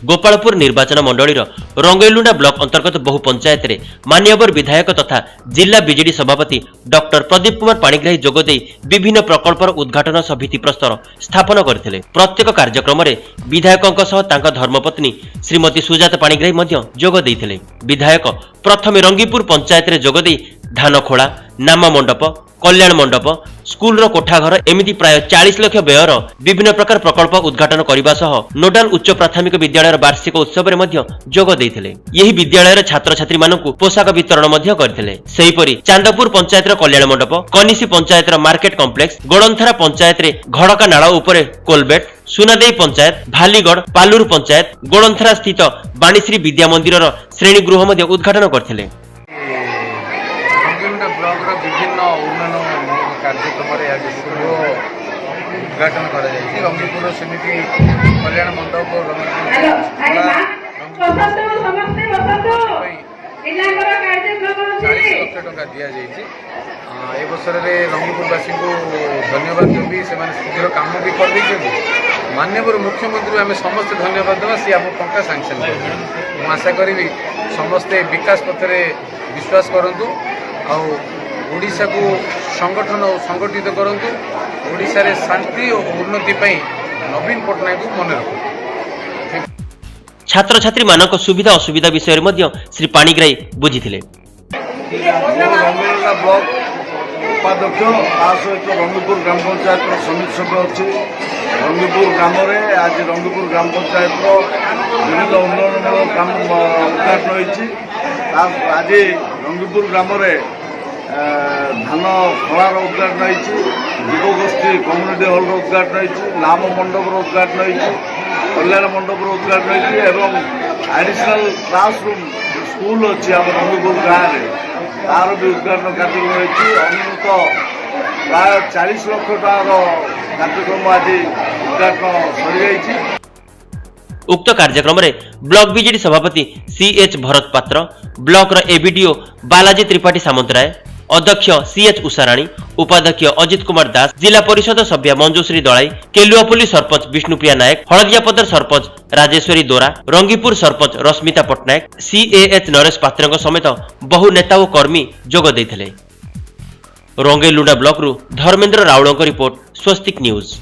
गोपालपुर निर्वाचन मंडलीर रंगेलुंडा ब्लॉक अंतर्गत बहु पंचायत रे मान्यवर विधायक तथा जिला बीजेडी सभापति डॉक्टर प्रदीप कुमार पाणिग्राही जोगदे विभिन्न प्रकल्पर उद्घाटन सह भित्तिप्रस्तर स्थापन करथिले। प्रत्येक कार्यक्रम रे विधायकक सह तांका धर्मपत्नी श्रीमती सुजाता पाणिग्राही मध्य जोग देइथिले। विधायक प्रथमे रंगीपुर पंचायत रे जोगदे धान खोला, नाम मंडप, कल्याण मंडप, स्कूल कोठाघर एमिति प्राय 40 लाख व्ययर विभिन्न प्रकार प्रकल्प उद्घाटन करने सह नोडाल उच्च प्राथमिक विद्यालय वार्षिक उत्सव में जोग देइथिले। यही विद्यालय छात्र छात्री मानकु पोशाक वितरण मध्य करथिले। सेहीपरि चांदपुर पंचायत कल्याण मंडप, कनिसी पंचायत मार्केट कॉम्प्लेक्स, गोड़ंथरा पंचायत रे घड़का नाଳ उपरे कोलबेट, सुनादेई पंचायत, भालीगढ़, पालूर पंचायत, गोड़ंथरा स्थित बाणीश्री विद्या मंदिर श्रेणी गृह मध्य उद्घाटन करथिले। विभिन्न उन्नयन कार्यक्रम उद्घाटन कर रंगीपुर समिति कल्याण मंडप टका दि जावर रंगीपुरवासी को धन्यवाद देवी से शीघ्र कम भी कर माननीय मुख्यमंत्री आम समस्त धन्यवाद देवा सी आम टंका सांसन कर आशा करी समस्ते विकास पथरे विश्वास करूँ ओडिशा को संगठन और संगठित करंतु ओडिशा रे शांति और उन्नति पई नवीन पटनायक को मन रखु। छात्र छात्री मानक सुविधा असुविधा विषय मध्य श्री पाणिग्राही बुझिथिले। रंगेलुंडा ब्लॉक उपाध्यक्ष आ सहित रंगीपुर ग्राम पंचायत समिति सभ्य अच्छी रंगीपुर ग्राम में आज रंगीपुर ग्राम पंचायत विभिन्न उन्नयनमूलक काम उद्घाटन होती। आज रंगीपुर ग्राम में धान खलार उद्घाटन होती, युवगोष्ठी कम्युनिटी हॉल उद्घाटन होती, नाम मंडप उद्घाटन होती, कल्याण मंडप उद्घाटन होती एवं एडिशनल क्लासरूम स्कूल अच्छी आम रंगीपुर गाँव में तार भी उद्घाटन कार्यक्रम होती। अनुमत प्राय 40 लाख टकार कार्यक्रम आज उद्घाटन सरी। उक्त कार्यक्रम रे ब्लॉक बीजेडी सभापति सीएच भरत पात्र, ब्लॉक रो एबीडीओ बालाजी त्रिपाठी सामंतराय, अध्यक्ष सीएच उषाराणी, उपाध्यक्ष अजित कुमार दास, जिला परिषद सभ्य मंजूश्री दलाई, केलुआपुली सरपंच विष्णुप्रिया नायक, हलदियापदर सरपंच राजेश्वरी दोरा, रंगीपुर सरपंच रश्मिता पटनायक, सीएएच नरेश पात्र समेत बहु नेता और कर्मी जोग देइथिले। रंगेलुंडा ब्लॉक रु धर्मेंद्र राउल रिपोर्ट, स्वस्तिक न्यूज।